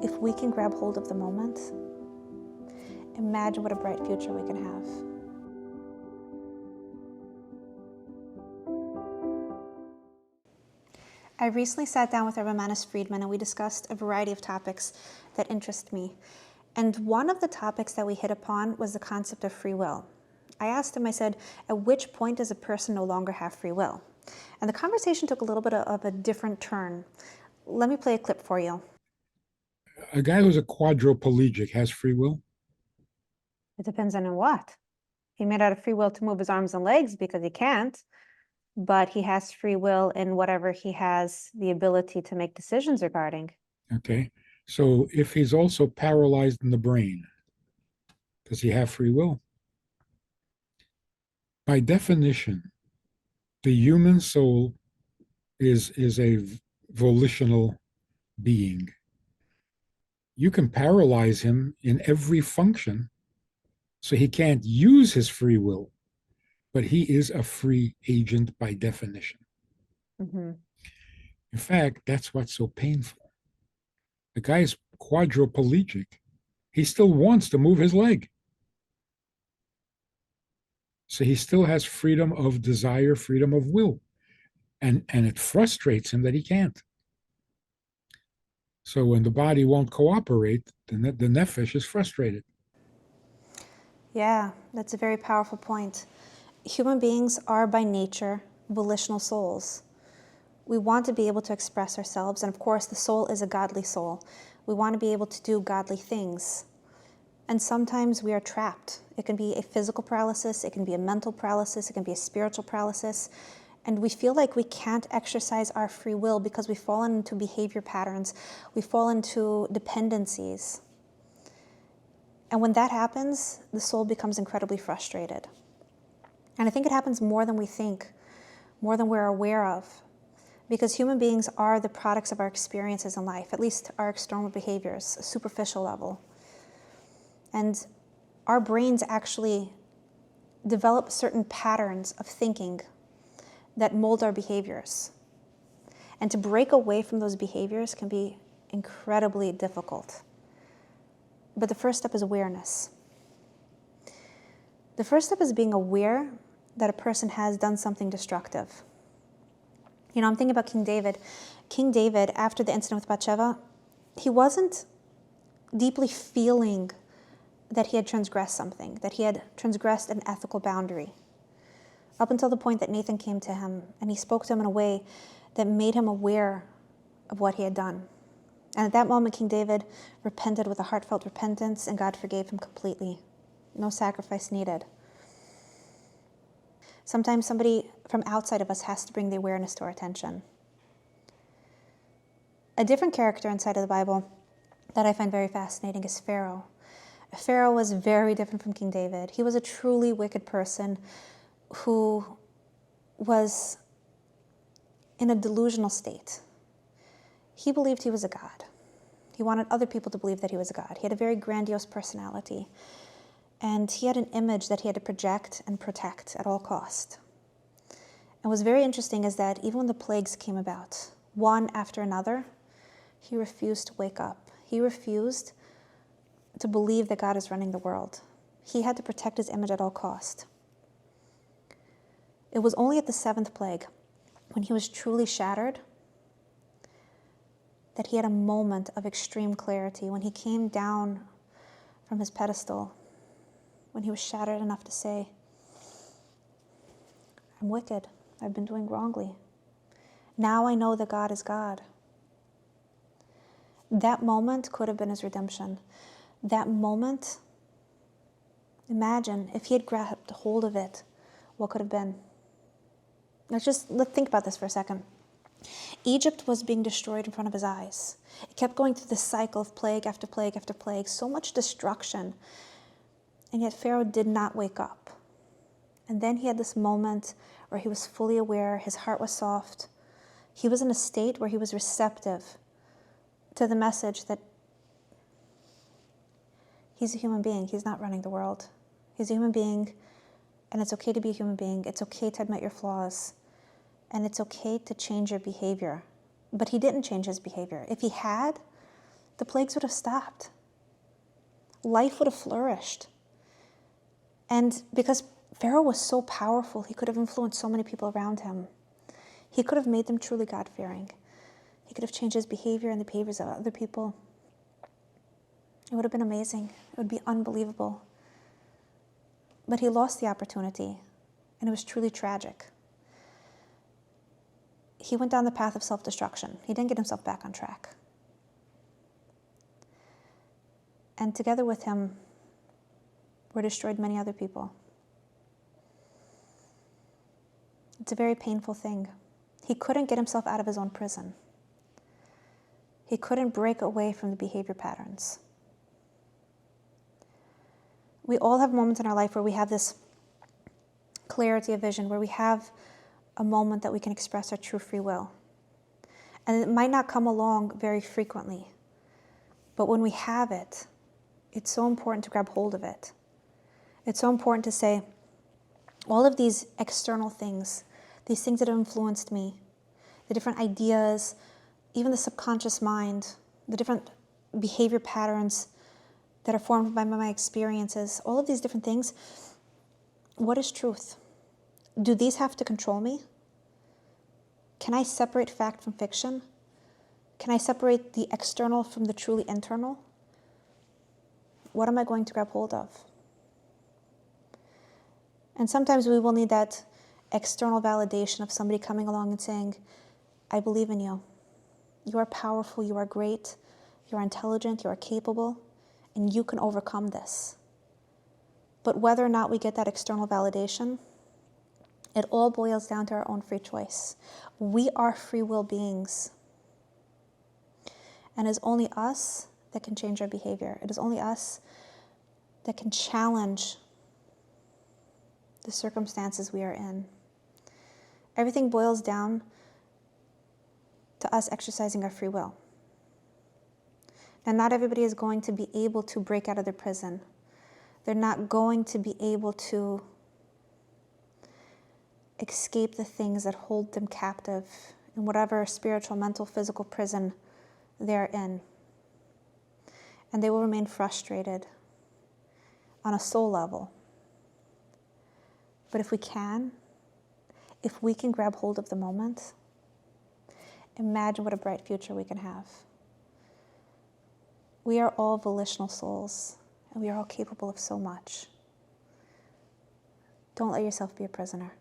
If we can grab hold of the moment, imagine what a bright future we can have. I recently sat down with Rabbi Manis Friedman and we discussed a variety of topics that interest me. And one of the topics that we hit upon was the concept of free will. I asked him, I said, at which point does a person no longer have free will? And the conversation took a little bit of a different turn. Let me play a clip for you. A guy who's a quadriplegic has free will? It depends on what. He may not have free will to move his arms and legs because he can't, but he has free will in whatever he has the ability to make decisions regarding. Okay. So if he's also paralyzed in the brain, does he have free will? By definition, the human soul is a volitional being. You can paralyze him in every function, so he can't use his free will, but he is a free agent by definition. Mm-hmm. In fact, that's what's so painful. The guy's quadriplegic. He still wants to move his leg. So he still has freedom of desire, freedom of will. And it frustrates him that he can't. So when the body won't cooperate, the nefesh is frustrated. Yeah, that's a very powerful point. Human beings are by nature volitional souls. We want to be able to express ourselves, and of course the soul is a godly soul. We want to be able to do godly things. And sometimes we are trapped. It can be a physical paralysis, it can be a mental paralysis, it can be a spiritual paralysis. And we feel like we can't exercise our free will because we fall into behavior patterns, we fall into dependencies. And when that happens, the soul becomes incredibly frustrated. And I think it happens more than we think, more than we're aware of. Because human beings are the products of our experiences in life, at least our external behaviors, a superficial level. And our brains actually develop certain patterns of thinking that mold our behaviors. And to break away from those behaviors can be incredibly difficult. But the first step is awareness. The first step is being aware that a person has done something destructive. You know, I'm thinking about King David. King David, after the incident with Bathsheba, he wasn't deeply feeling that he had transgressed something, that he had transgressed an ethical boundary. Up until the point that Nathan came to him and he spoke to him in a way that made him aware of what he had done. And at that moment, King David repented with a heartfelt repentance and God forgave him completely. No sacrifice needed. Sometimes somebody from outside of us has to bring the awareness to our attention. A different character inside of the Bible that I find very fascinating is Pharaoh. Pharaoh was very different from King David. He was a truly wicked person who was in a delusional state. He believed he was a god. He wanted other people to believe that he was a god. He had a very grandiose personality. And he had an image that he had to project and protect at all cost. And what's very interesting is that even when the plagues came about, one after another, he refused to wake up. He refused to believe that God is running the world. He had to protect his image at all cost. It was only at the seventh plague, when he was truly shattered, that he had a moment of extreme clarity, when he came down from his pedestal, when he was shattered enough to say, I'm wicked, I've been doing wrongly. Now I know that God is God. That moment could have been his redemption. That moment, imagine if he had grabbed hold of it, what could have been? Let's think about this for a second. Egypt was being destroyed in front of his eyes. It kept going through this cycle of plague after plague after plague, so much destruction. And yet Pharaoh did not wake up. And then he had this moment where he was fully aware, his heart was soft. He was in a state where he was receptive to the message that he's a human being, he's not running the world. He's a human being, and it's okay to be a human being. It's okay to admit your flaws. And it's okay to change your behavior. But he didn't change his behavior. If he had, the plagues would have stopped. Life would have flourished. And because Pharaoh was so powerful, he could have influenced so many people around him. He could have made them truly God-fearing. He could have changed his behavior and the behaviors of other people. It would have been amazing. It would be unbelievable. But he lost the opportunity, and it was truly tragic. He went down the path of self-destruction. He didn't get himself back on track. And together with him were destroyed many other people. It's a very painful thing. He couldn't get himself out of his own prison. He couldn't break away from the behavior patterns. We all have moments in our life where we have this clarity of vision, where we have a moment that we can express our true free will. And it might not come along very frequently, but when we have it, it's so important to grab hold of it. It's so important to say, all of these external things, these things that have influenced me, the different ideas, even the subconscious mind, the different behavior patterns that are formed by my experiences, all of these different things, what is truth? Do these have to control me? Can I separate fact from fiction? Can I separate the external from the truly internal? What am I going to grab hold of? And sometimes we will need that external validation of somebody coming along and saying, I believe in you. You are powerful, you are great, you are intelligent, you are capable, and you can overcome this. But whether or not we get that external validation, it all boils down to our own free choice. We are free will beings. And it is only us that can change our behavior. It is only us that can challenge the circumstances we are in. Everything boils down to us exercising our free will. And not everybody is going to be able to break out of their prison. They're not going to be able to escape the things that hold them captive in whatever spiritual, mental, physical prison they're in. And they will remain frustrated on a soul level. But if we can grab hold of the moment, imagine what a bright future we can have. We are all volitional souls, and we are all capable of so much. Don't let yourself be a prisoner.